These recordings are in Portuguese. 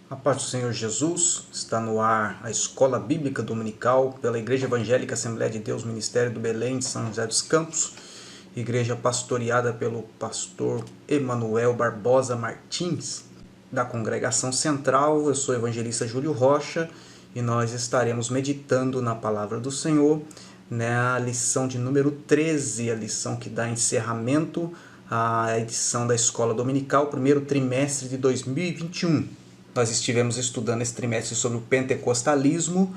A paz do Senhor Jesus, está no ar a Escola Bíblica Dominical pela Igreja Evangélica Assembleia de Deus, Ministério do Belém de São José dos Campos, igreja pastoreada pelo pastor Emanuel Barbosa Martins, da Congregação Central. Eu sou o evangelista Júlio Rocha e nós estaremos meditando na Palavra do Senhor, na lição de número 13, a lição que dá encerramento à edição da Escola Dominical, primeiro trimestre de 2021. Nós estivemos estudando esse trimestre sobre o pentecostalismo,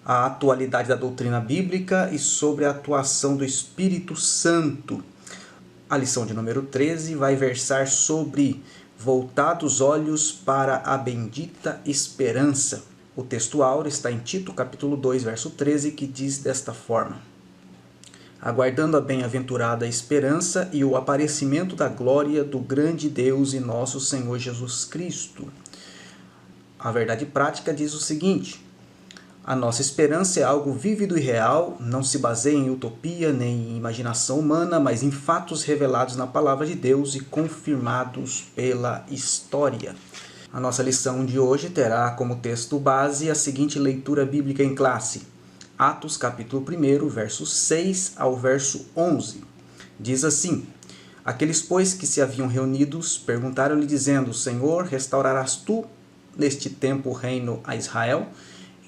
a atualidade da doutrina bíblica e sobre a atuação do Espírito Santo. A lição de número 13 vai versar sobre voltados olhos para a bendita esperança. O texto áureo está em Tito, capítulo 2, verso 13, que diz desta forma: aguardando a bem-aventurada esperança e o aparecimento da glória do grande Deus e nosso Senhor Jesus Cristo. A verdade prática diz o seguinte: a nossa esperança é algo vívido e real, não se baseia em utopia nem em imaginação humana, mas em fatos revelados na palavra de Deus e confirmados pela história. A nossa lição de hoje terá como texto base a seguinte leitura bíblica em classe: Atos capítulo 1, versos 6 ao verso 11. Diz assim: aqueles, pois, que se haviam reunidos, perguntaram-lhe dizendo: Senhor, restaurarás tu neste tempo o reino a Israel?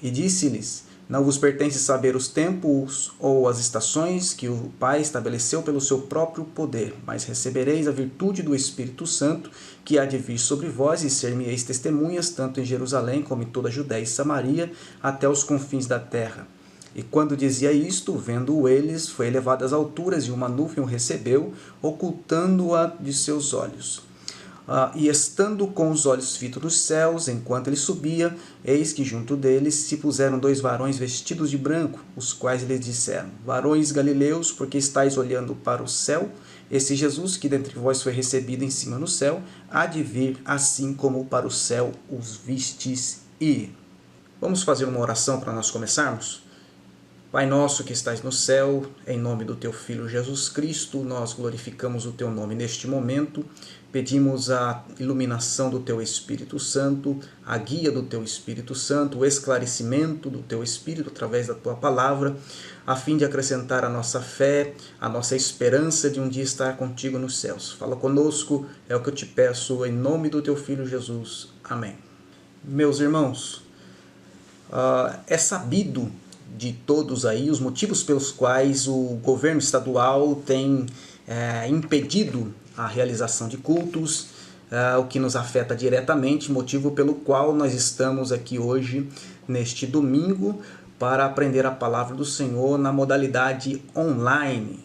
E disse-lhes: não vos pertence saber os tempos ou as estações que o Pai estabeleceu pelo seu próprio poder, mas recebereis a virtude do Espírito Santo, que há de vir sobre vós, e ser-me-eis testemunhas, tanto em Jerusalém como em toda a Judéia e Samaria, até os confins da terra. E quando dizia isto, vendo-o eles, foi elevado às alturas, e uma nuvem o recebeu, ocultando-a de seus olhos. E estando com os olhos fitos nos céus, enquanto ele subia, eis que junto deles se puseram dois varões vestidos de branco, os quais lhes disseram: varões galileus, porque estáis olhando para o céu? Esse Jesus, que dentre vós foi recebido em cima no céu, há de vir assim como para o céu os vistes ir. Vamos fazer uma oração para nós começarmos? Pai nosso que estais no céu, em nome do teu Filho Jesus Cristo, nós glorificamos o teu nome neste momento, pedimos a iluminação do teu Espírito Santo, a guia do teu Espírito Santo, o esclarecimento do teu Espírito através da tua palavra, a fim de acrescentar a nossa fé, a nossa esperança de um dia estar contigo nos céus. Fala conosco, é o que eu te peço, em nome do teu Filho Jesus. Amém. Meus irmãos, é sabido de todos aí os motivos pelos quais o governo estadual tem impedido a realização de cultos, o que nos afeta diretamente, motivo pelo qual nós estamos aqui hoje, neste domingo, para aprender a palavra do Senhor na modalidade online,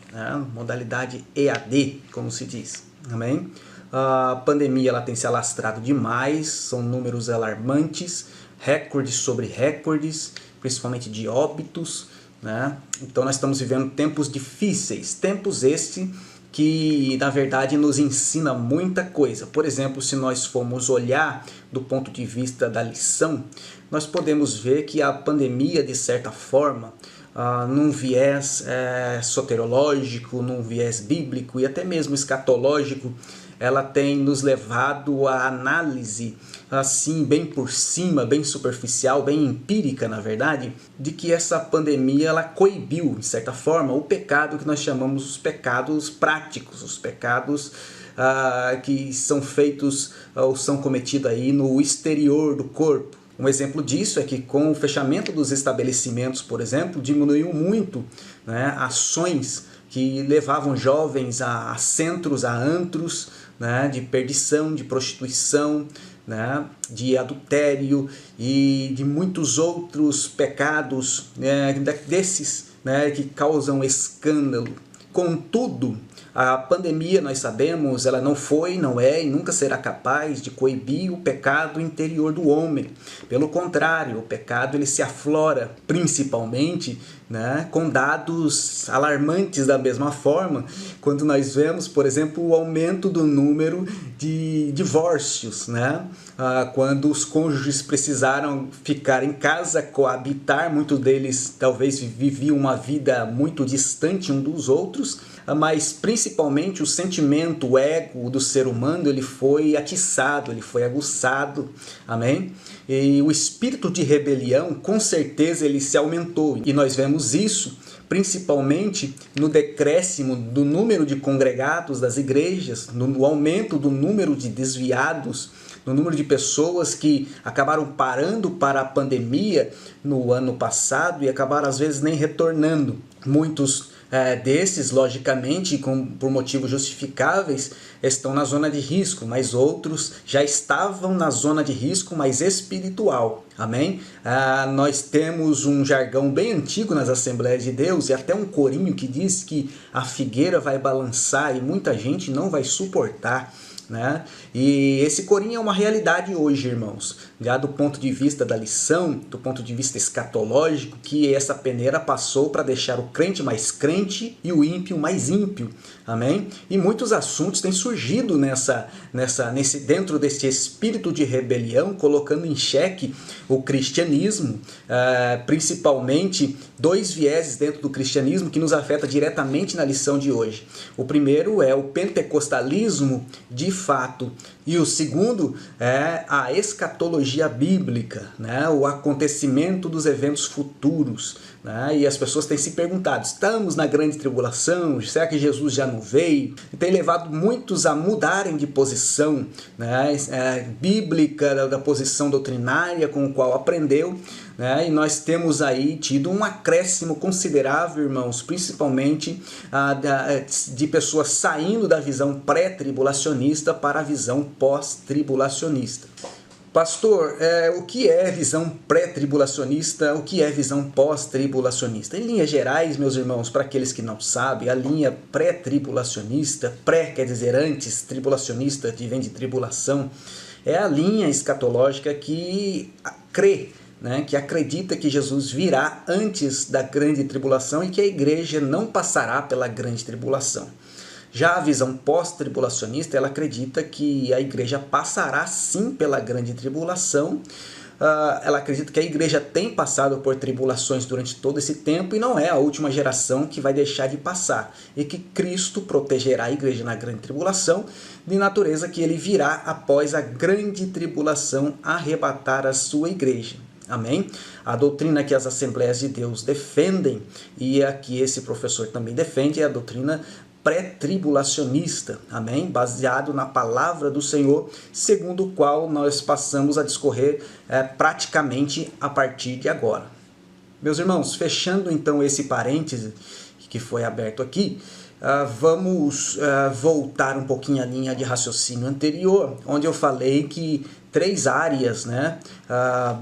modalidade EAD, como se diz. Amém? A pandemia ela tem se alastrado demais, são números alarmantes, recordes sobre recordes, principalmente de óbitos, né? Então nós estamos vivendo tempos difíceis, tempos estes que na verdade nos ensina muita coisa. Por exemplo, se nós formos olhar do ponto de vista da lição, nós podemos ver que a pandemia, de certa forma, num viés soteriológico, num viés bíblico e até mesmo escatológico, ela tem nos levado à análise, assim, bem por cima, bem superficial, bem empírica, na verdade, de que essa pandemia, ela coibiu, de certa forma, o pecado que nós chamamos os pecados práticos, os pecados que são feitos ou são cometidos aí no exterior do corpo. Um exemplo disso é que com o fechamento dos estabelecimentos, por exemplo, diminuiu muito, né, ações que levavam jovens a centros, a antros, né, de perdição, de prostituição, né, de adultério e de muitos outros pecados, né, desses, né, que causam escândalo. Contudo, a pandemia, nós sabemos, ela não foi, não é e nunca será capaz de coibir o pecado interior do homem. Pelo contrário, o pecado ele se aflora principalmente, né, com dados alarmantes da mesma forma, quando nós vemos, por exemplo, o aumento do número de divórcios, né? Quando os cônjuges precisaram ficar em casa, coabitar, muitos deles talvez viviam uma vida muito distante um dos outros, mas principalmente o sentimento, o ego do ser humano, ele foi atiçado, ele foi aguçado, amém? E o espírito de rebelião, com certeza, ele se aumentou. E nós vemos isso principalmente no decréscimo do número de congregados das igrejas, no aumento do número de desviados, no número de pessoas que acabaram parando para a pandemia no ano passado e acabaram às vezes nem retornando. Muitos desses, logicamente, por motivos justificáveis, estão na zona de risco, mas outros já estavam na zona de risco, mas espiritual. Amém? Nós temos um jargão bem antigo nas Assembleias de Deus e até um corinho que diz que a figueira vai balançar e muita gente não vai suportar. Né? E esse corinho é uma realidade hoje, irmãos, já do ponto de vista da lição, do ponto de vista escatológico, que essa peneira passou para deixar o crente mais crente e o ímpio mais ímpio. Amém? E muitos assuntos têm surgido dentro desse espírito de rebelião, colocando em xeque o cristianismo, principalmente dois vieses dentro do cristianismo que nos afeta diretamente na lição de hoje. O primeiro é o pentecostalismo de fato, e o segundo é a escatologia bíblica, né? O acontecimento dos eventos futuros. Né? E as pessoas têm se perguntado, estamos na grande tribulação? Será que Jesus já não veio? E tem levado muitos a mudarem de posição, né? Bíblica, da posição doutrinária com o qual aprendeu. E nós temos aí tido um acréscimo considerável, irmãos, principalmente de pessoas saindo da visão pré-tribulacionista para a visão pós-tribulacionista. Pastor, o que é visão pré-tribulacionista, o que é visão pós-tribulacionista? Em linhas gerais, meus irmãos, para aqueles que não sabem, a linha pré-tribulacionista, pré quer dizer antes, tribulacionista vem de tribulação, é a linha escatológica que crê, né, que acredita que Jesus virá antes da grande tribulação e que a igreja não passará pela grande tribulação. Já a visão pós-tribulacionista, ela acredita que a igreja passará sim pela grande tribulação. Ela acredita que a igreja tem passado por tribulações durante todo esse tempo e não é a última geração que vai deixar de passar. E que Cristo protegerá a igreja na grande tribulação, de natureza que ele virá após a grande tribulação arrebatar a sua igreja. Amém? A doutrina que as Assembleias de Deus defendem, e a que esse professor também defende, é a doutrina pré-tribulacionista, amém? Baseado na palavra do Senhor, segundo o qual nós passamos a discorrer praticamente a partir de agora. Meus irmãos, fechando então esse parêntese que foi aberto aqui, vamos voltar um pouquinho à linha de raciocínio anterior, onde eu falei que três áreas, né,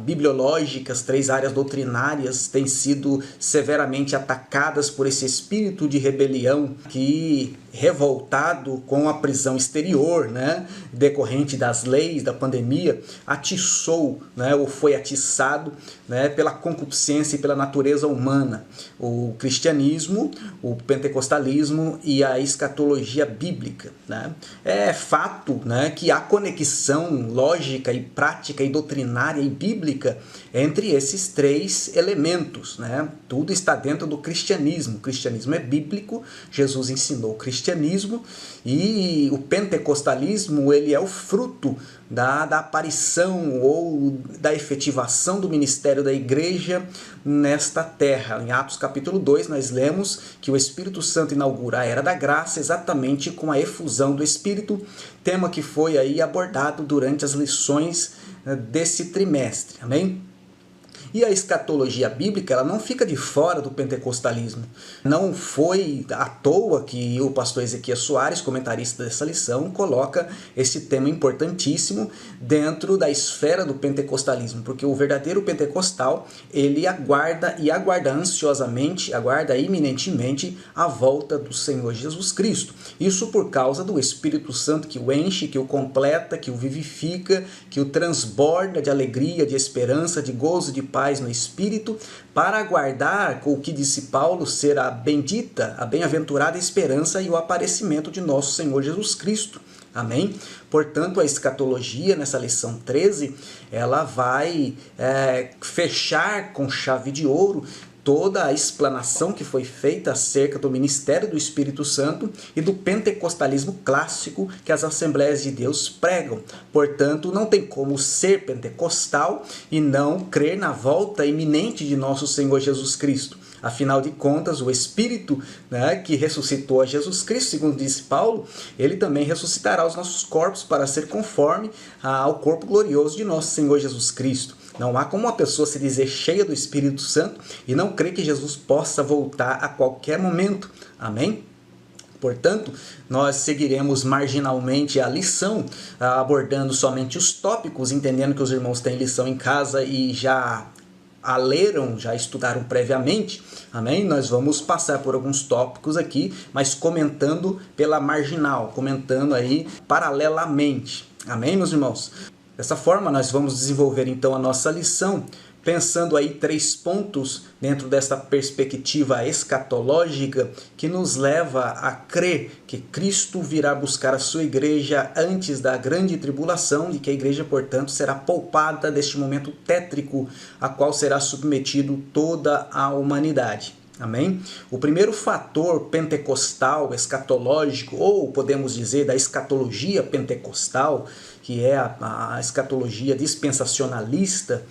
bibliológicas, três áreas doutrinárias têm sido severamente atacadas por esse espírito de rebelião que, revoltado com a prisão exterior, né, decorrente das leis da pandemia, atiçou, né, ou foi atiçado, né, pela concupiscência e pela natureza humana. O cristianismo, o pentecostalismo e a escatologia bíblica. Né? É fato, né, que há conexão lógica e prática e doutrinária e bíblica entre esses três elementos. Né? Tudo está dentro do cristianismo. O cristianismo é bíblico, Jesus ensinou o cristianismo, e o pentecostalismo ele é o fruto da aparição ou da efetivação do ministério da igreja nesta terra. Em Atos capítulo 2 nós lemos que o Espírito Santo inaugura a Era da Graça exatamente com a efusão do Espírito, tema que foi aí abordado durante as lições desse trimestre. Amém? E a escatologia bíblica, ela não fica de fora do pentecostalismo. Não foi à toa que o pastor Ezequias Soares, comentarista dessa lição, coloca esse tema importantíssimo dentro da esfera do pentecostalismo, porque o verdadeiro pentecostal, ele aguarda e aguarda ansiosamente, aguarda iminentemente a volta do Senhor Jesus Cristo. Isso por causa do Espírito Santo que o enche, que o completa, que o vivifica, que o transborda de alegria, de esperança, de gozo, de paz no Espírito, para aguardar o que disse Paulo ser a bendita, a bem-aventurada esperança e o aparecimento de nosso Senhor Jesus Cristo. Amém? Portanto, a escatologia, nessa lição 13, ela vai fechar com chave de ouro toda a explanação que foi feita acerca do ministério do Espírito Santo e do pentecostalismo clássico que as Assembleias de Deus pregam. Portanto, não tem como ser pentecostal e não crer na volta iminente de nosso Senhor Jesus Cristo. Afinal de contas, o Espírito, que ressuscitou a Jesus Cristo, segundo disse Paulo, ele também ressuscitará os nossos corpos para ser conforme ao corpo glorioso de nosso Senhor Jesus Cristo. Não há como uma pessoa se dizer cheia do Espírito Santo e não crer que Jesus possa voltar a qualquer momento. Amém? Portanto, nós seguiremos marginalmente a lição, abordando somente os tópicos, entendendo que os irmãos têm lição em casa e já a leram, já estudaram previamente, amém? Nós vamos passar por alguns tópicos aqui, mas comentando pela marginal, comentando aí paralelamente, amém, meus irmãos? Dessa forma, nós vamos desenvolver então a nossa lição, pensando aí 3 pontos dentro dessa perspectiva escatológica que nos leva a crer que Cristo virá buscar a sua igreja antes da grande tribulação e que a igreja, portanto, será poupada deste momento tétrico a qual será submetido toda a humanidade. Amém? O primeiro fator pentecostal, escatológico, ou podemos dizer da escatologia pentecostal, que é a escatologia dispensacionalista,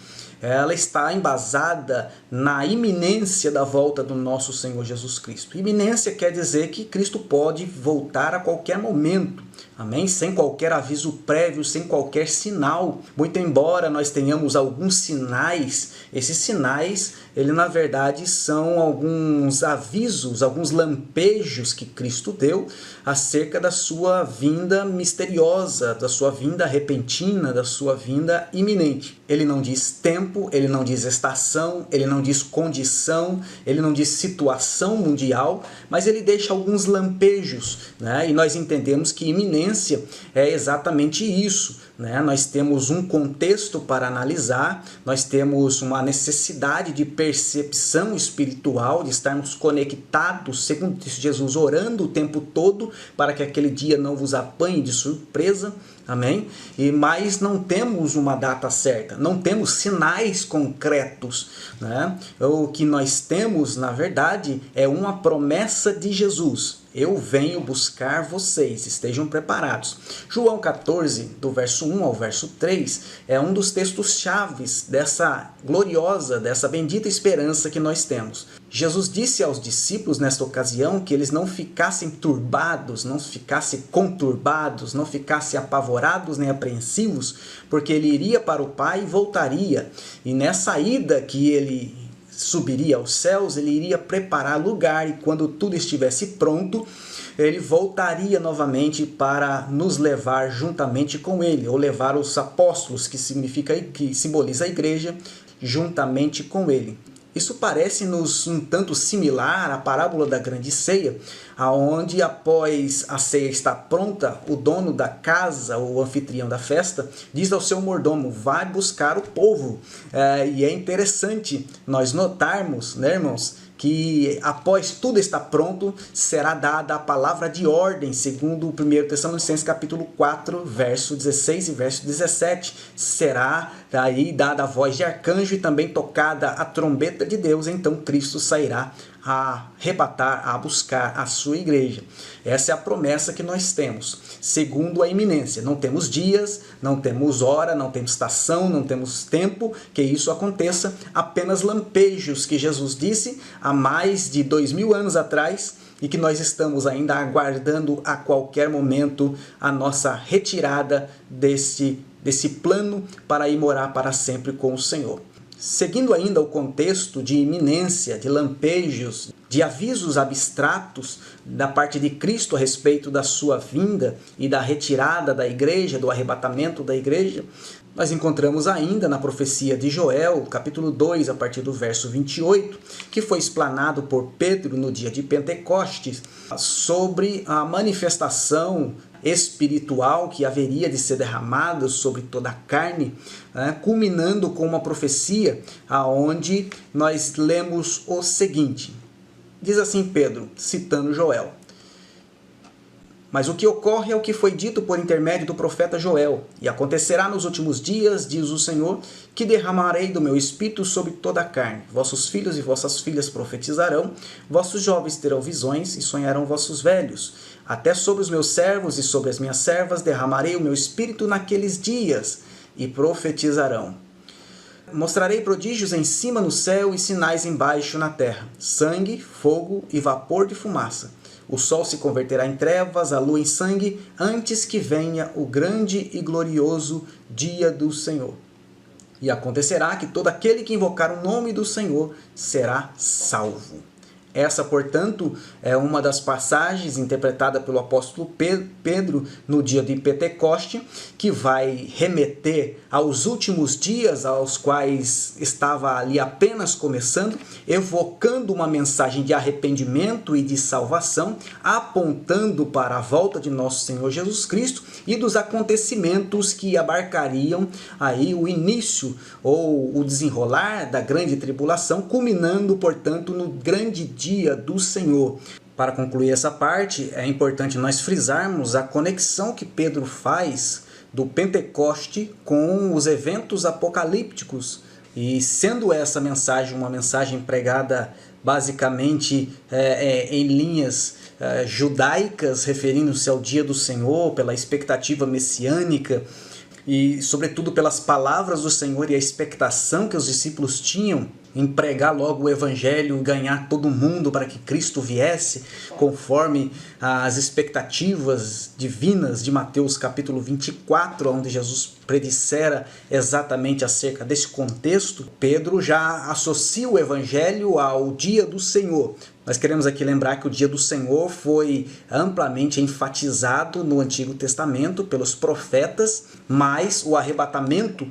ela está embasada na iminência da volta do nosso Senhor Jesus Cristo. Iminência quer dizer que Cristo pode voltar a qualquer momento, amém? Sem qualquer aviso prévio, sem qualquer sinal. Muito embora nós tenhamos alguns sinais, esses sinais, na verdade, são alguns avisos, alguns lampejos que Cristo deu acerca da sua vinda misteriosa, da sua vinda repentina, da sua vinda iminente. Ele não diz tempo, ele não diz estação, ele não diz condição, ele não diz situação mundial, mas ele deixa alguns lampejos, né? E nós entendemos que iminência é exatamente isso, né? Nós temos um contexto para analisar, nós temos uma necessidade de percepção espiritual, de estarmos conectados, segundo disse Jesus, orando o tempo todo para que aquele dia não vos apanhe de surpresa. Amém? Mas não temos uma data certa, não temos sinais concretos, né? O que nós temos, na verdade, é uma promessa de Jesus. Eu venho buscar vocês, estejam preparados. João 14, do verso 1 ao verso 3, é um dos textos chaves dessa gloriosa, dessa bendita esperança que nós temos. Jesus disse aos discípulos nesta ocasião que eles não ficassem turbados, não ficassem conturbados, não ficassem apavorados nem apreensivos, porque ele iria para o Pai e voltaria. E nessa ida que ele subiria aos céus, ele iria preparar lugar e quando tudo estivesse pronto, ele voltaria novamente para nos levar juntamente com ele, ou levar os apóstolos, que simboliza a igreja, juntamente com ele. Isso parece-nos um tanto similar à parábola da grande ceia, aonde após a ceia estar pronta, o dono da casa, o anfitrião da festa, diz ao seu mordomo, vai buscar o povo. E é interessante nós notarmos, né, irmãos, que após tudo estar pronto, será dada a palavra de ordem, segundo o 1 Tessalonicenses capítulo 4, verso 16 e verso 17. Será aí dada a voz de arcanjo e também tocada a trombeta de Deus, então Cristo sairá a arrebatar, a buscar a sua igreja. Essa é a promessa que nós temos, segundo a iminência. Não temos dias, não temos hora, não temos estação, não temos tempo que isso aconteça, apenas lampejos que Jesus disse há mais de 2000 anos atrás e que nós estamos ainda aguardando a qualquer momento a nossa retirada desse plano para ir morar para sempre com o Senhor. Seguindo ainda o contexto de iminência, de lampejos, de avisos abstratos da parte de Cristo a respeito da sua vinda e da retirada da igreja, do arrebatamento da igreja, nós encontramos ainda na profecia de Joel, capítulo 2, a partir do verso 28, que foi explanado por Pedro no dia de Pentecostes, sobre a manifestação espiritual que haveria de ser derramada sobre toda a carne, culminando com uma profecia aonde nós lemos o seguinte. Diz assim Pedro, citando Joel: Mas o que ocorre é o que foi dito por intermédio do profeta Joel. E acontecerá nos últimos dias, diz o Senhor, que derramarei do meu espírito sobre toda a carne. Vossos filhos e vossas filhas profetizarão, vossos jovens terão visões e sonharão vossos velhos. Até sobre os meus servos e sobre as minhas servas derramarei o meu espírito naqueles dias, e profetizarão. Mostrarei prodígios em cima no céu e sinais embaixo na terra, sangue, fogo e vapor de fumaça. O sol se converterá em trevas, a lua em sangue, antes que venha o grande e glorioso dia do Senhor. E acontecerá que todo aquele que invocar o nome do Senhor será salvo. Essa, portanto, é uma das passagens interpretada pelo apóstolo Pedro no dia de Pentecoste, que vai remeter aos últimos dias, aos quais estava ali apenas começando, evocando uma mensagem de arrependimento e de salvação, apontando para a volta de nosso Senhor Jesus Cristo e dos acontecimentos que abarcariam aí o início ou o desenrolar da grande tribulação, culminando, portanto, no grande dia do Senhor. Para concluir essa parte, é importante nós frisarmos a conexão que Pedro faz do Pentecoste com os eventos apocalípticos. E sendo essa mensagem uma mensagem pregada basicamente em linhas judaicas, referindo-se ao dia do Senhor, pela expectativa messiânica, e sobretudo pelas palavras do Senhor e a expectação que os discípulos tinham em pregar logo o Evangelho e ganhar todo mundo para que Cristo viesse, conforme as expectativas divinas de Mateus capítulo 24, onde Jesus predissera exatamente acerca desse contexto. Pedro já associa o Evangelho ao dia do Senhor. Nós queremos aqui lembrar que o dia do Senhor foi amplamente enfatizado no Antigo Testamento pelos profetas, mas o arrebatamento,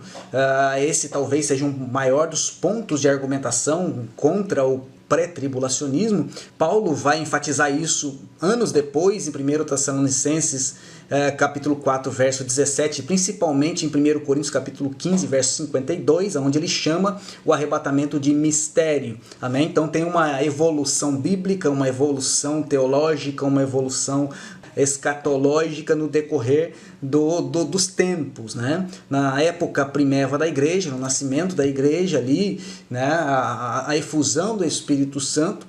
esse talvez seja um maior dos pontos de argumentação contra o pré-tribulacionismo. Paulo vai enfatizar isso anos depois, em 1 Tessalonicenses capítulo 4, verso 17, principalmente em 1 Coríntios capítulo 15, verso 52, onde ele chama o arrebatamento de mistério. Amém? Então tem uma evolução bíblica, uma evolução teológica, uma evolução escatológica no decorrer dos tempos, né? Na época primeva da igreja, no nascimento da igreja ali, né? a efusão do Espírito Santo,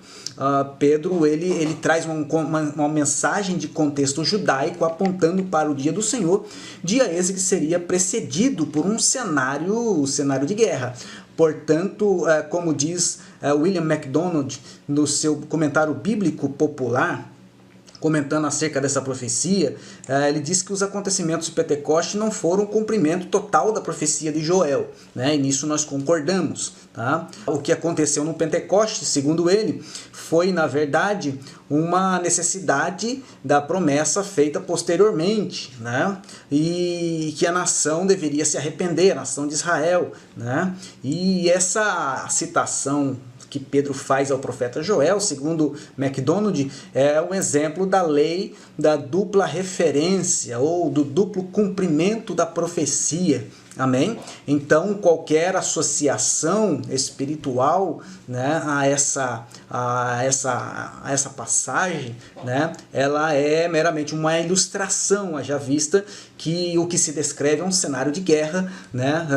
Pedro ele traz uma mensagem de contexto judaico apontando para o dia do Senhor, dia esse que seria precedido por um cenário de guerra. Portanto, como diz William MacDonald no seu comentário bíblico popular, comentando acerca dessa profecia, ele diz que os acontecimentos de Pentecoste não foram o cumprimento total da profecia de Joel, né? E nisso nós concordamos. Tá? O que aconteceu no Pentecoste, segundo ele, foi, na verdade, uma necessidade da promessa feita posteriormente, né? E que a nação deveria se arrepender, a nação de Israel, né? E essa citação que Pedro faz ao profeta Joel, segundo MacDonald, é um exemplo da lei da dupla referência ou do duplo cumprimento da profecia. Amém? Então, qualquer associação espiritual, né, a essa passagem, né, ela é meramente uma ilustração, haja vista que o que se descreve é um cenário de guerra, né?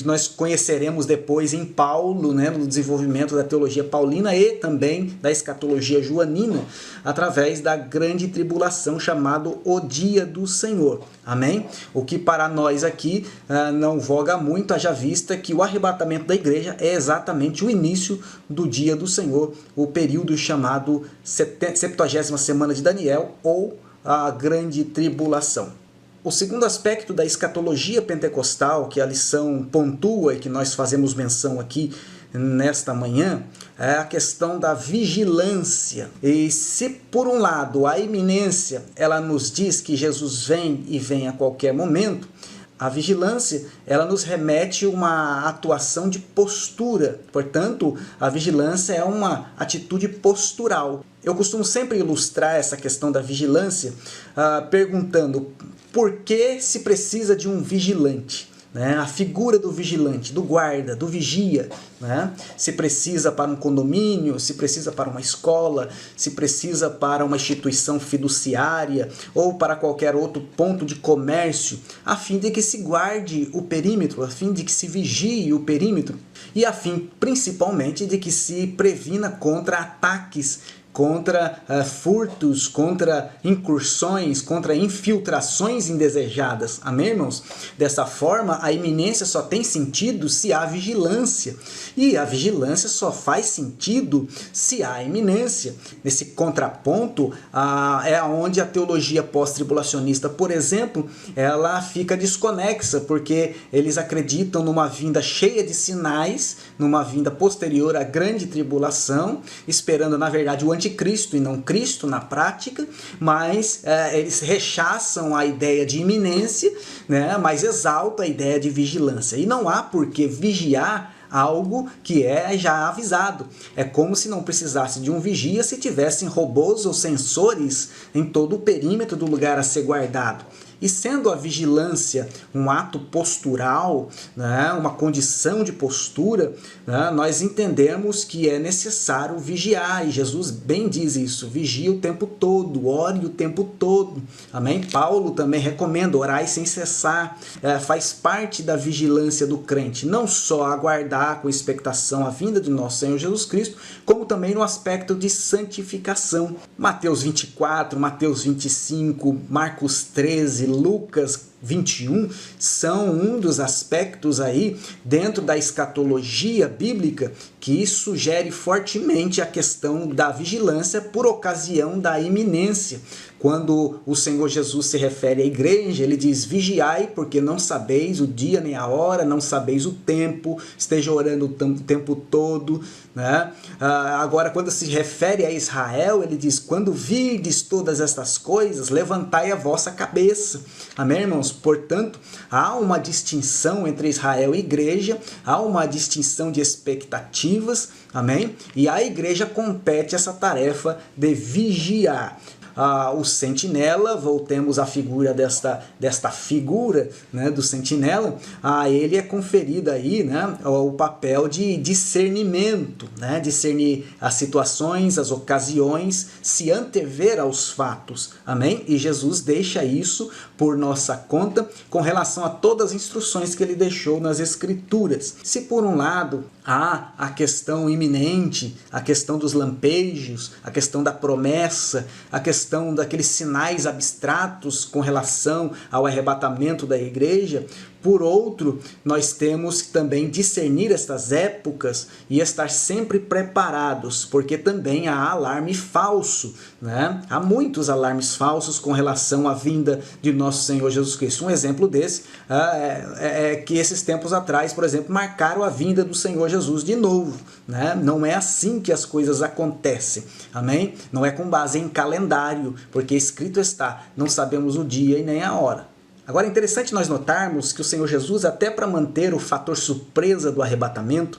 Nós conheceremos depois em Paulo, né, no desenvolvimento da teologia paulina e também da escatologia joanina, através da grande tribulação chamado o dia do Senhor. Amém? O que para nós aqui não voga muito, haja vista que o arrebatamento da igreja é exatamente o início do dia do Senhor, o período chamado 70ª semana de Daniel ou a grande tribulação. O segundo aspecto da escatologia pentecostal, que a lição pontua e que nós fazemos menção aqui nesta manhã, é a questão da vigilância. E se por um lado a iminência ela nos diz que Jesus vem e vem a qualquer momento, a vigilância ela nos remete a uma atuação de postura. Portanto, a vigilância é uma atitude postural. Eu costumo sempre ilustrar essa questão da vigilância perguntando por que se precisa de um vigilante? né? A figura do vigilante, do guarda, do vigia, né? Se precisa para um condomínio, se precisa para uma escola, se precisa para uma instituição fiduciária ou para qualquer outro ponto de comércio, a fim de que se guarde o perímetro, a fim de que se vigie o perímetro e a fim principalmente de que se previna contra ataques, contra furtos, contra incursões, contra infiltrações indesejadas. Amém, irmãos? Dessa forma, a iminência só tem sentido se há vigilância. E a vigilância só faz sentido se há iminência. Nesse contraponto, é onde a teologia pós-tribulacionista, por exemplo, ela fica desconexa, porque eles acreditam numa vinda cheia de sinais, numa vinda posterior à grande tribulação, esperando, na verdade, o anticristo e não Cristo na prática, mas eles rechaçam a ideia de iminência, né, mas exaltam a ideia de vigilância. E não há por que vigiar algo que é já avisado. É como se não precisasse de um vigia se tivessem robôs ou sensores em todo o perímetro do lugar a ser guardado. E sendo a vigilância um ato postural, né, uma condição de postura, né, nós entendemos que é necessário vigiar. E Jesus bem diz isso, vigie o tempo todo, ore o tempo todo. Amém? Paulo também recomenda orar sem cessar. Faz parte da vigilância do crente, não só aguardar com expectação a vinda de nosso Senhor Jesus Cristo, como também no aspecto de santificação. Mateus 24, Mateus 25, Marcos 13, Lucas 21 são um dos aspectos aí dentro da escatologia bíblica que sugere fortemente a questão da vigilância por ocasião da iminência. Quando o Senhor Jesus se refere à igreja, ele diz: vigiai, porque não sabeis o dia nem a hora, não sabeis o tempo, esteja orando o tempo todo, né? Agora, quando se refere a Israel, ele diz: quando virdes todas estas coisas, levantai a vossa cabeça. Amém, irmãos? Portanto, há uma distinção entre Israel e igreja, há uma distinção de expectativas, amém? E a igreja compete essa tarefa de vigiar. O sentinela, voltemos à figura desta figura, né, do sentinela, a ele é conferido aí, né, o papel de discernimento, né, discernir as situações, as ocasiões, se antever aos fatos, amém? E Jesus deixa isso por nossa conta com relação a todas as instruções que ele deixou nas Escrituras. Se por um lado há a questão iminente, a questão dos lampejos, a questão da promessa, a questão daqueles sinais abstratos com relação ao arrebatamento da igreja, por outro, nós temos que também discernir estas épocas e estar sempre preparados, porque também há alarme falso, né? Há muitos alarmes falsos com relação à vinda de nosso Senhor Jesus Cristo. Um exemplo desse é que esses tempos atrás, por exemplo, marcaram a vinda do Senhor Jesus de novo, né? Não é assim que as coisas acontecem, amém? Não é com base em calendário, porque escrito está: não sabemos o dia e nem a hora. Agora é interessante nós notarmos que o Senhor Jesus, até para manter o fator surpresa do arrebatamento,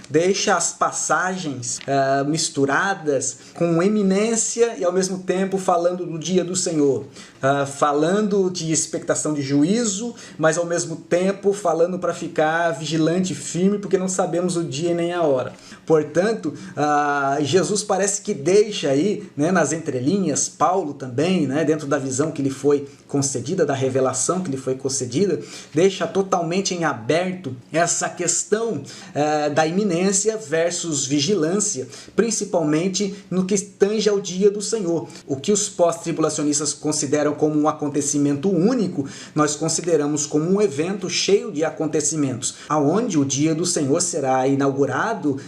deixa as passagens misturadas com eminência e ao mesmo tempo falando do dia do Senhor, falando de expectação de juízo, mas ao mesmo tempo falando para ficar vigilante e firme, porque não sabemos o dia nem a hora. Portanto, Jesus parece que deixa aí, né, nas entrelinhas, Paulo também, né, dentro da visão que lhe foi concedida, da revelação que lhe foi concedida, deixa totalmente em aberto essa questão da iminência versus vigilância, principalmente no que tange ao dia do Senhor. O que os pós-tribulacionistas consideram como um acontecimento único, nós consideramos como um evento cheio de acontecimentos, aonde o dia do Senhor será inaugurado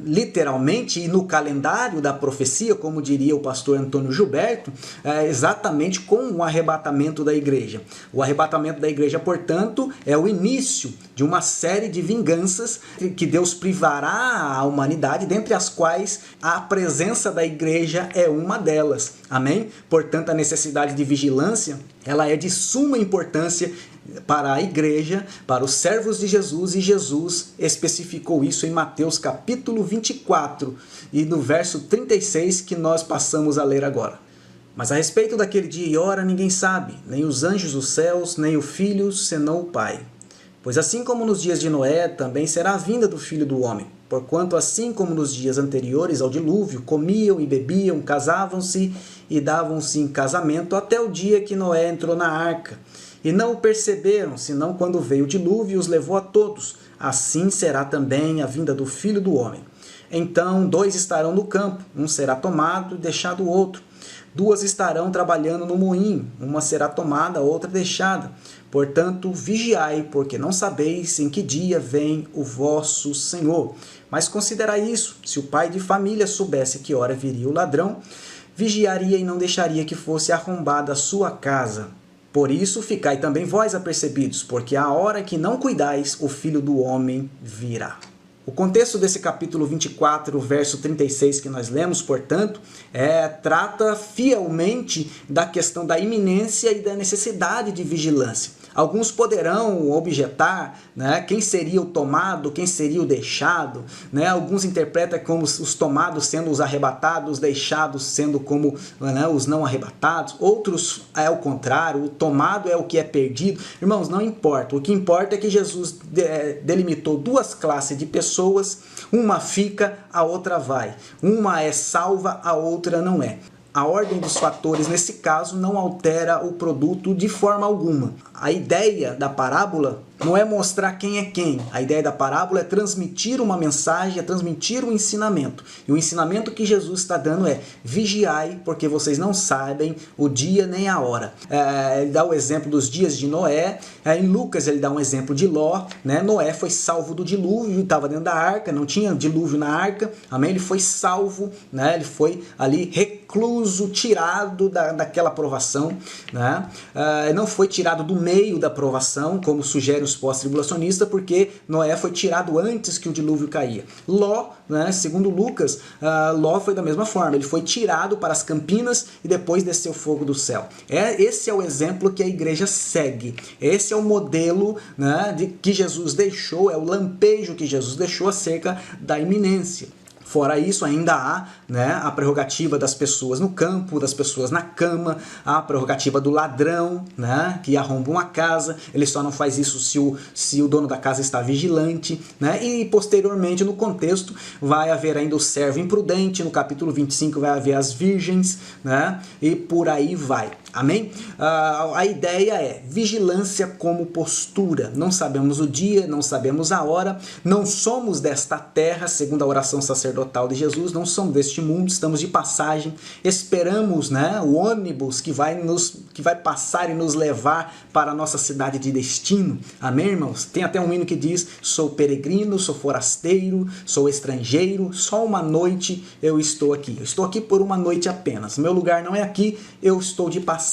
literalmente e no calendário da profecia, como diria o pastor Antônio Gilberto, exatamente com o arrebatamento da igreja. O arrebatamento da igreja, portanto, é o início de uma série de vinganças que Deus privará a humanidade, dentre as quais a presença da igreja é uma delas. Amém? Portanto, a necessidade de vigilância, ela é de suma importância para a igreja, para os servos de Jesus, e Jesus especificou isso em Mateus capítulo 24 e no verso 36 que nós passamos a ler agora. Mas a respeito daquele dia e hora ninguém sabe, nem os anjos dos céus, nem o Filho, senão o Pai. Pois assim como nos dias de Noé, também será a vinda do Filho do Homem. Porquanto assim como nos dias anteriores ao dilúvio, comiam e bebiam, casavam-se e davam-se em casamento até o dia que Noé entrou na arca. E não o perceberam, senão quando veio o dilúvio e os levou a todos. Assim será também a vinda do Filho do Homem. Então 2 estarão no campo, um será tomado e deixado o outro. 2 estarão trabalhando no moinho, uma será tomada, a outra deixada. Portanto, vigiai, porque não sabeis em que dia vem o vosso Senhor. Mas considerai isso, se o pai de família soubesse que hora viria o ladrão, vigiaria e não deixaria que fosse arrombada a sua casa. Por isso, ficai também vós apercebidos, porque a hora que não cuidais, o Filho do Homem virá. O contexto desse capítulo 24, verso 36 que nós lemos, portanto, trata fielmente da questão da iminência e da necessidade de vigilância. Alguns poderão objetar, né, quem seria o tomado, quem seria o deixado. Né? Alguns interpretam como os tomados sendo os arrebatados, deixados sendo como, né, os não arrebatados. Outros é o contrário, o tomado é o que é perdido. Irmãos, não importa. O que importa é que Jesus delimitou 2 classes de pessoas. Uma fica, a outra vai. Uma é salva, a outra não é. A ordem dos fatores, nesse caso, não altera o produto de forma alguma. A ideia da parábola não é mostrar quem é quem. A ideia da parábola é transmitir uma mensagem, é transmitir um ensinamento. E o ensinamento que Jesus está dando é: vigiai, porque vocês não sabem o dia nem a hora. Ele dá o exemplo dos dias de Noé. Em Lucas ele dá um exemplo de Ló. Né? Noé foi salvo do dilúvio, estava dentro da arca, não tinha dilúvio na arca. Amém? Ele foi salvo, né? Ele foi ali recluso, tirado daquela provação. Né? Não foi tirado do meio da provação, como sugere os pós-tribulacionistas, porque Noé foi tirado antes que o dilúvio caía. Ló, né, segundo Lucas, Ló foi da mesma forma. Ele foi tirado para as campinas e depois desceu fogo do céu. Esse é o exemplo que a igreja segue. Esse é o modelo, né, que Jesus deixou, é o lampejo que Jesus deixou acerca da iminência. Fora isso, ainda há, né, a prerrogativa das pessoas no campo, das pessoas na cama, a prerrogativa do ladrão, né, que arromba uma casa. Ele só não faz isso se o dono da casa está vigilante. Né, e posteriormente, no contexto, vai haver ainda o servo imprudente. No capítulo 25 vai haver as virgens, né, e por aí vai. Amém? A ideia é vigilância como postura. Não sabemos o dia, não sabemos a hora, não somos desta terra, segundo a oração sacerdotal de Jesus, não somos deste mundo, estamos de passagem, esperamos, né, o ônibus que vai passar e nos levar para a nossa cidade de destino. Amém, irmãos? Tem até um hino que diz: sou peregrino, sou forasteiro, sou estrangeiro, só uma noite eu estou aqui. Eu estou aqui por uma noite apenas. Meu lugar não é aqui, eu estou de passagem.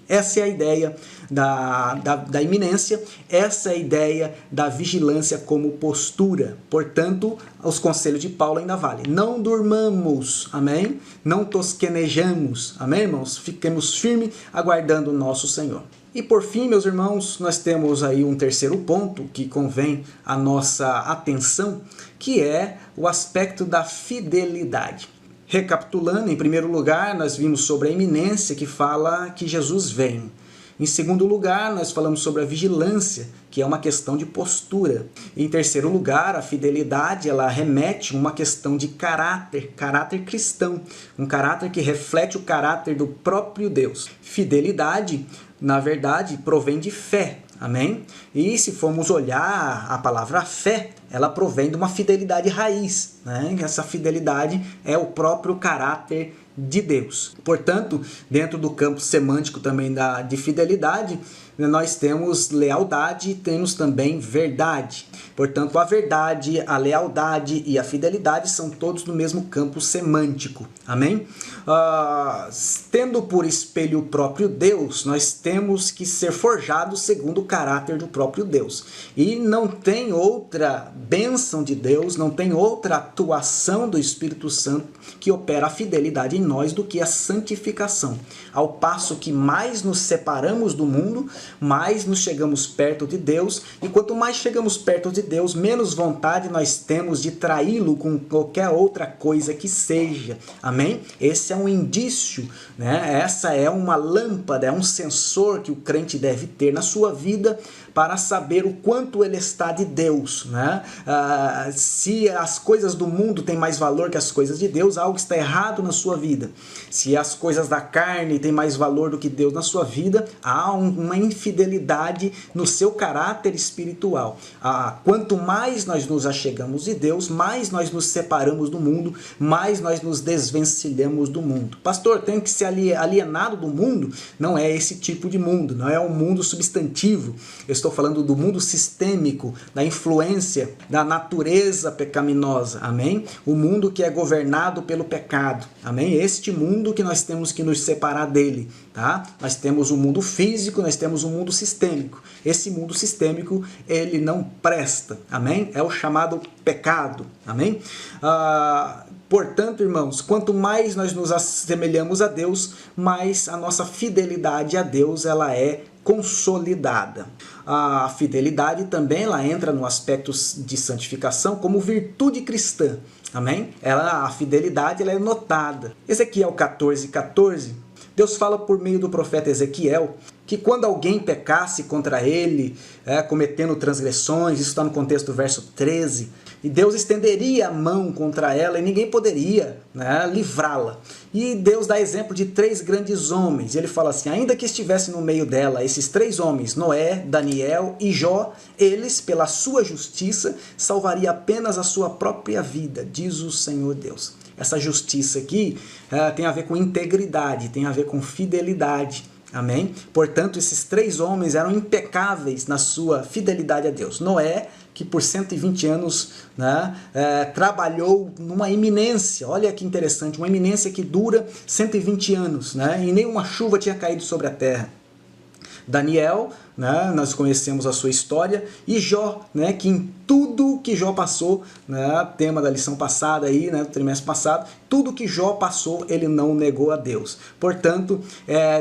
Essa é a ideia da iminência, essa é a ideia da vigilância como postura. Portanto, os conselhos de Paulo ainda valem. Não durmamos, amém? Não tosquenejamos, amém, irmãos? Fiquemos firmes aguardando o nosso Senhor. E por fim, meus irmãos, nós temos aí um terceiro ponto que convém a nossa atenção, que é o aspecto da fidelidade. Recapitulando, em primeiro lugar, nós vimos sobre a iminência, que fala que Jesus vem. Em segundo lugar, nós falamos sobre a vigilância, que é uma questão de postura. Em terceiro lugar, a fidelidade, ela remete a uma questão de caráter cristão, um caráter que reflete o caráter do próprio Deus. Fidelidade, na verdade, provém de fé. Amém? E se formos olhar a palavra fé, ela provém de uma fidelidade raiz. Né? Essa fidelidade é o próprio caráter de Deus. Portanto, dentro do campo semântico também de fidelidade, nós temos lealdade e temos também verdade. Portanto, a verdade, a lealdade e a fidelidade são todos no mesmo campo semântico. Amém? Tendo por espelho o próprio Deus, nós temos que ser forjados segundo o caráter do próprio Deus. E não tem outra bênção de Deus, não tem outra atuação do Espírito Santo que opera a fidelidade em nós do que a santificação. Ao passo que mais nos separamos do mundo, mais nos chegamos perto de Deus, e quanto mais chegamos perto de Deus, menos vontade nós temos de traí-lo com qualquer outra coisa que seja. Amém? Esse é um indício, né? Essa é uma lâmpada, é um sensor que o crente deve ter na sua vida para saber o quanto ele está de Deus, né? Se as coisas do mundo têm mais valor que as coisas de Deus, algo está errado na sua vida. Se as coisas da carne têm mais valor do que Deus na sua vida, há uma infidelidade no seu caráter espiritual. Quanto mais nós nos achegamos de Deus, mais nós nos separamos do mundo, mais nós nos desvencilhamos do mundo. Pastor, tenho que ser alienado do mundo? Não é esse tipo de mundo, não é um mundo substantivo. Eu estou falando do mundo sistêmico, da influência da natureza pecaminosa, amém? O mundo que é governado pelo pecado, amém? Este mundo que nós temos que nos separar dele, tá? Nós temos o mundo físico, nós temos o mundo sistêmico. Esse mundo sistêmico, ele não presta, amém? É o chamado pecado, amém? Portanto, irmãos, quanto mais nós nos assemelhamos a Deus, mais a nossa fidelidade a Deus ela é consolidada. A fidelidade também ela entra no aspecto de santificação como virtude cristã. Amém? A fidelidade ela é notada. Ezequiel 14:14, Deus fala por meio do profeta Ezequiel que quando alguém pecasse contra ele, cometendo transgressões, isso está no contexto do verso 13, e Deus estenderia a mão contra ela e ninguém poderia, né, livrá-la. E Deus dá exemplo de 3 grandes homens. Ele fala assim, ainda que estivesse no meio dela esses 3 homens, Noé, Daniel e Jó, eles, pela sua justiça, salvaria apenas a sua própria vida, diz o Senhor Deus. Essa justiça aqui tem a ver com integridade, tem a ver com fidelidade. Amém? Portanto, esses 3 homens eram impecáveis na sua fidelidade a Deus. Noé, que por 120 anos, né, trabalhou numa eminência, olha que interessante, uma eminência que dura 120 anos, né, e nenhuma chuva tinha caído sobre a terra. Daniel, né, nós conhecemos a sua história, e Jó, né, que em tudo que Jó passou, né, tema da lição passada aí, né, do trimestre passado, tudo que Jó passou, ele não negou a Deus. Portanto,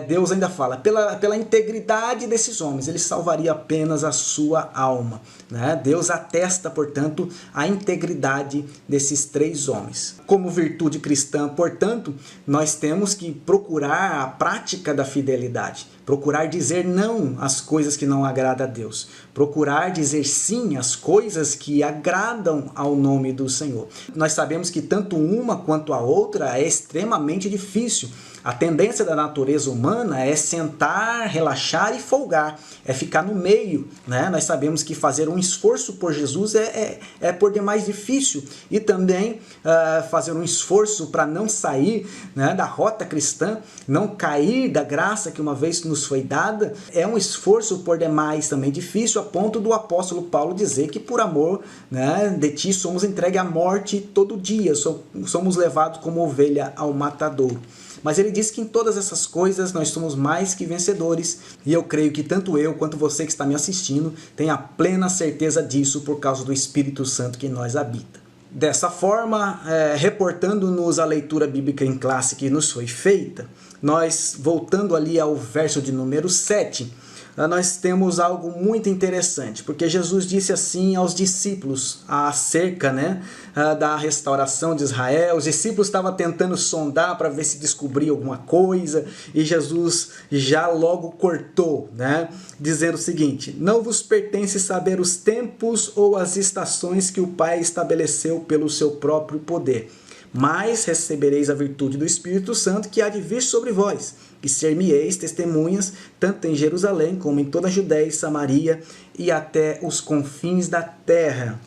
Deus ainda fala, pela integridade desses homens, ele salvaria apenas a sua alma. Né? Deus atesta, portanto, a integridade desses 3 homens. Como virtude cristã, portanto, nós temos que procurar a prática da fidelidade, procurar dizer não às coisas que não agradam a Deus, procurar dizer sim às coisas que agradam ao nome do Senhor. Nós sabemos que tanto uma quanto a outra é extremamente difícil. A tendência da natureza humana é sentar, relaxar e folgar, é ficar no meio, né? Nós sabemos que fazer um esforço por Jesus é por demais difícil, e também fazer um esforço para não sair, né, da rota cristã, não cair da graça que uma vez nos foi dada, é um esforço por demais também difícil, a ponto do apóstolo Paulo dizer que por amor, né, de ti somos entregues à morte todo dia, somos levados como ovelha ao matadouro. Mas ele diz que em todas essas coisas nós somos mais que vencedores, e eu creio que tanto eu quanto você que está me assistindo tem a plena certeza disso por causa do Espírito Santo que em nós habita. Dessa forma, reportando-nos a leitura bíblica em classe que nos foi feita, nós, voltando ali ao verso de número 7, nós temos algo muito interessante, porque Jesus disse assim aos discípulos acerca, né, da restauração de Israel. Os discípulos estavam tentando sondar para ver se descobria alguma coisa, e Jesus já logo cortou, né, dizendo o seguinte: não vos pertence saber os tempos ou as estações que o Pai estabeleceu pelo seu próprio poder, mas recebereis a virtude do Espírito Santo que há de vir sobre vós, e ser-me-eis testemunhas, tanto em Jerusalém como em toda a Judéia e Samaria e até os confins da terra.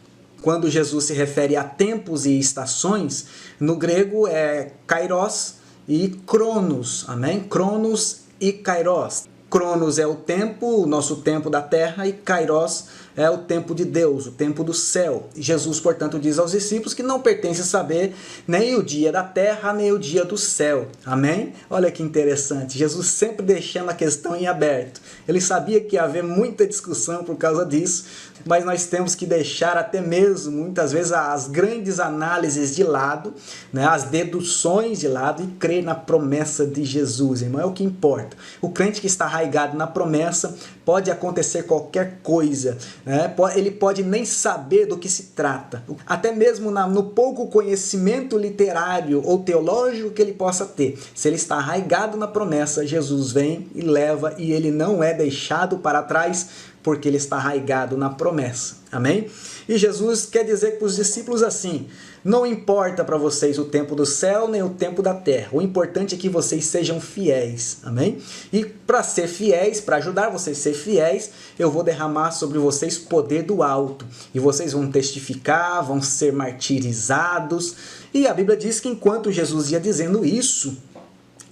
Quando Jesus se refere a tempos e estações, no grego é kairos e cronos, amém? Cronos e kairos. Cronos é o tempo, o nosso tempo da terra, e kairos é o tempo de Deus, o tempo do céu. E Jesus, portanto, diz aos discípulos que não pertence saber nem o dia da terra, nem o dia do céu. Amém? Olha que interessante. Jesus sempre deixando a questão em aberto. Ele sabia que ia haver muita discussão por causa disso, mas nós temos que deixar até mesmo, muitas vezes, as grandes análises de lado, né, as deduções de lado e crer na promessa de Jesus, irmão, é o que importa. O crente que está arraigado na promessa, pode acontecer qualquer coisa, né? Ele pode nem saber do que se trata, até mesmo no pouco conhecimento literário ou teológico que ele possa ter. Se ele está arraigado na promessa, Jesus vem e leva, e ele não é deixado para trás, porque ele está arraigado na promessa. Amém? E Jesus quer dizer para os discípulos assim: não importa para vocês o tempo do céu nem o tempo da terra. O importante é que vocês sejam fiéis. Amém? E para ser fiéis, para ajudar vocês a ser fiéis, eu vou derramar sobre vocês poder do alto. E vocês vão testificar, vão ser martirizados. E a Bíblia diz que enquanto Jesus ia dizendo isso,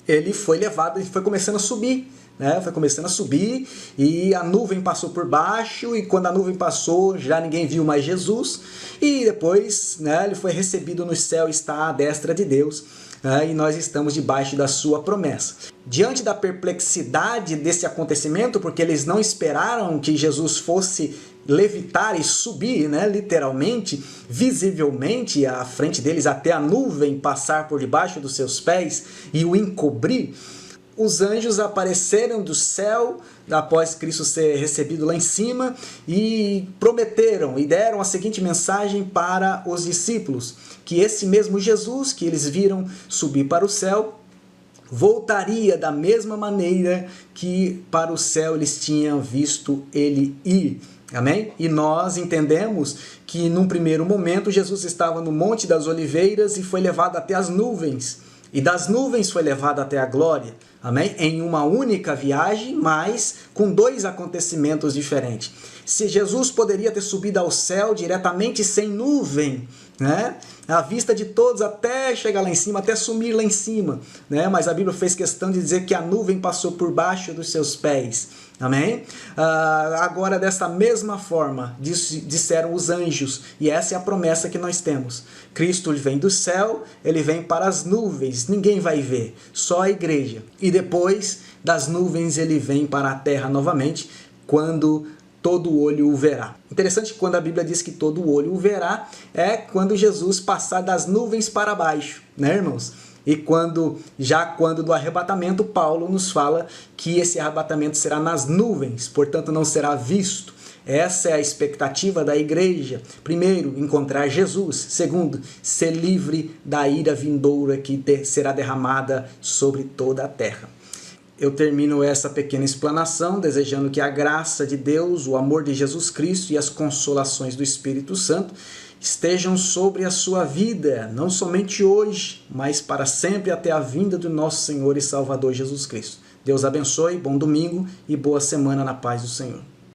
ele foi levado, ele foi começando a subir. Foi começando a subir e a nuvem passou por baixo, e quando a nuvem passou já ninguém viu mais Jesus, e depois ele foi recebido no céu, está à destra de Deus, e nós estamos debaixo da sua promessa. Diante da perplexidade desse acontecimento, porque eles não esperaram que Jesus fosse levitar e subir, literalmente, visivelmente à frente deles, até a nuvem passar por debaixo dos seus pés e o encobrir, os anjos apareceram do céu, após Cristo ser recebido lá em cima, e prometeram e deram a seguinte mensagem para os discípulos: que esse mesmo Jesus que eles viram subir para o céu, voltaria da mesma maneira que para o céu eles tinham visto ele ir. Amém? E nós entendemos que num primeiro momento Jesus estava no Monte das Oliveiras e foi levado até as nuvens. E das nuvens foi levado até a glória. Amém? Em uma única viagem, mas com dois acontecimentos diferentes. Se Jesus poderia ter subido ao céu diretamente sem nuvem, à vista de todos, até chegar lá em cima, até sumir lá em cima, mas a Bíblia fez questão de dizer que a nuvem passou por baixo dos seus pés. Amém? Agora, desta mesma forma, disseram os anjos, e essa é a promessa que nós temos. Cristo vem do céu, ele vem para as nuvens, ninguém vai ver, só a igreja. E depois das nuvens ele vem para a terra novamente, quando todo olho o verá. Interessante que quando a Bíblia diz que todo olho o verá, é quando Jesus passar das nuvens para baixo, irmãos? E quando do arrebatamento, Paulo nos fala que esse arrebatamento será nas nuvens, portanto não será visto. Essa é a expectativa da igreja. Primeiro, encontrar Jesus. Segundo, ser livre da ira vindoura que será derramada sobre toda a terra. Eu termino essa pequena explanação desejando que a graça de Deus, o amor de Jesus Cristo e as consolações do Espírito Santo estejam sobre a sua vida, não somente hoje, mas para sempre até a vinda do nosso Senhor e Salvador Jesus Cristo. Deus abençoe, bom domingo e boa semana na paz do Senhor.